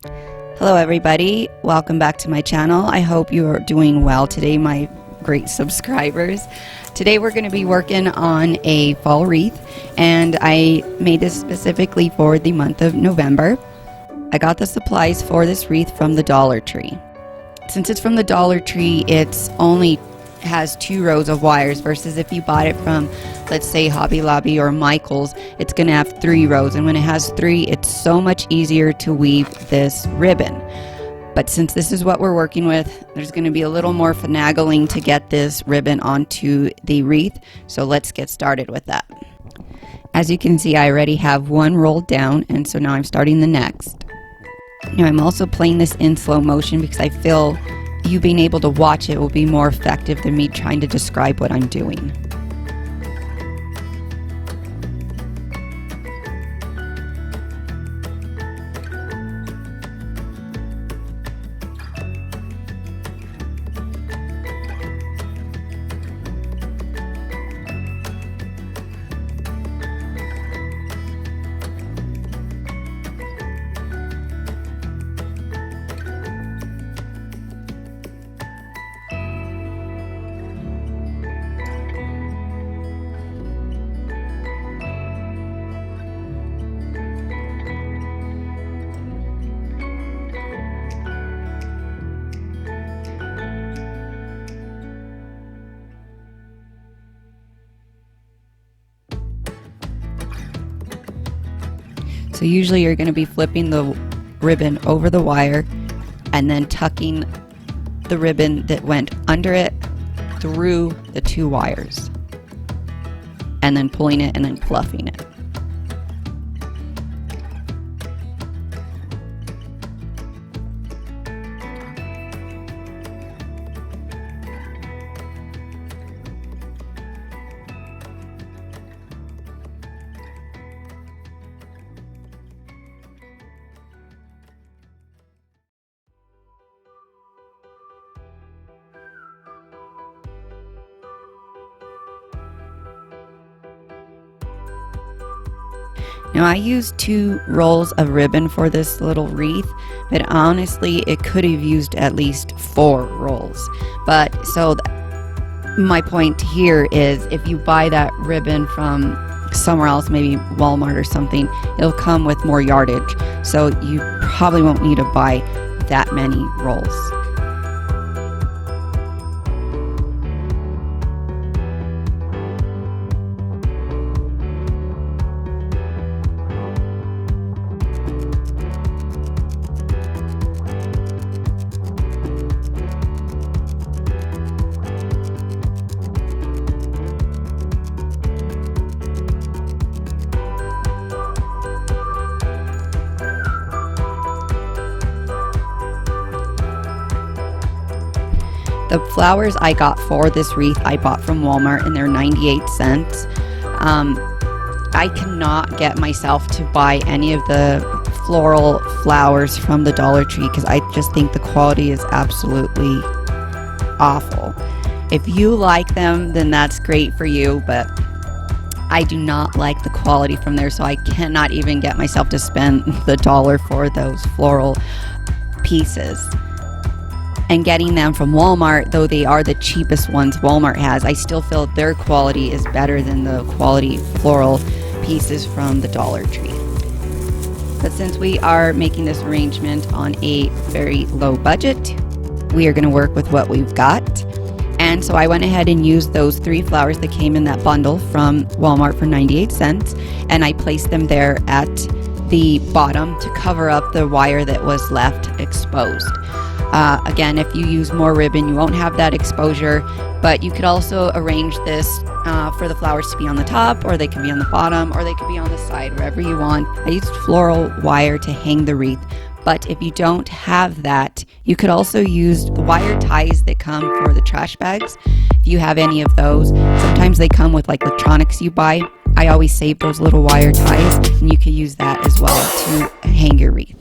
Hello everybody, welcome back to my channel. I hope you are doing well today, my great subscribers. Today we're going to be working on a fall wreath, and I made this specifically for the month of November. I got the supplies for this wreath from the Dollar Tree. Since it's from the Dollar Tree, it's only has 2 rows of wires, versus if you bought it from, let's say, Hobby Lobby or Michael's, it's going to have 3 rows, and when it has 3, it's so much easier to weave this ribbon. But since this is what we're working with, there's going to be a little more finagling to get this ribbon onto the wreath, so let's get started with that. As you can see, I already have one rolled down, and so now I'm starting the next. Now I'm also playing this in slow motion because I feel you being able to watch it will be more effective than me trying to describe what I'm doing. So usually you're going to be flipping the ribbon over the wire and then tucking the ribbon that went under it through the 2 wires, and then pulling it and then fluffing it. Now I used 2 rolls of ribbon for this little wreath, but honestly it could have used at least 4 rolls. But so my point here is, if you buy that ribbon from somewhere else, maybe Walmart or something, it'll come with more yardage, so you probably won't need to buy that many rolls. The flowers I got for this wreath I bought from Walmart, and they're 98 cents. I cannot get myself to buy any of the floral flowers from the Dollar Tree because I just think the quality is absolutely awful. If you like them, then that's great for you, but I do not like the quality from there, so I cannot even get myself to spend the $1 for those floral pieces. And getting them from Walmart, though they are the cheapest ones Walmart has, I still feel their quality is better than the quality floral pieces from the Dollar Tree. But since we are making this arrangement on a very low budget, we are going to work with what we've got. And so I went ahead and used those 3 flowers that came in that bundle from Walmart for 98 cents, and I placed them there at the bottom to cover up the wire that was left exposed. Again, if you use more ribbon, you won't have that exposure, but you could also arrange this for the flowers to be on the top, or they can be on the bottom, or they could be on the side, wherever you want. I used floral wire to hang the wreath, but if you don't have that, you could also use the wire ties that come for the trash bags. If you have any of those, sometimes they come with like electronics you buy. I always save those little wire ties, and you can use that as well to hang your wreath.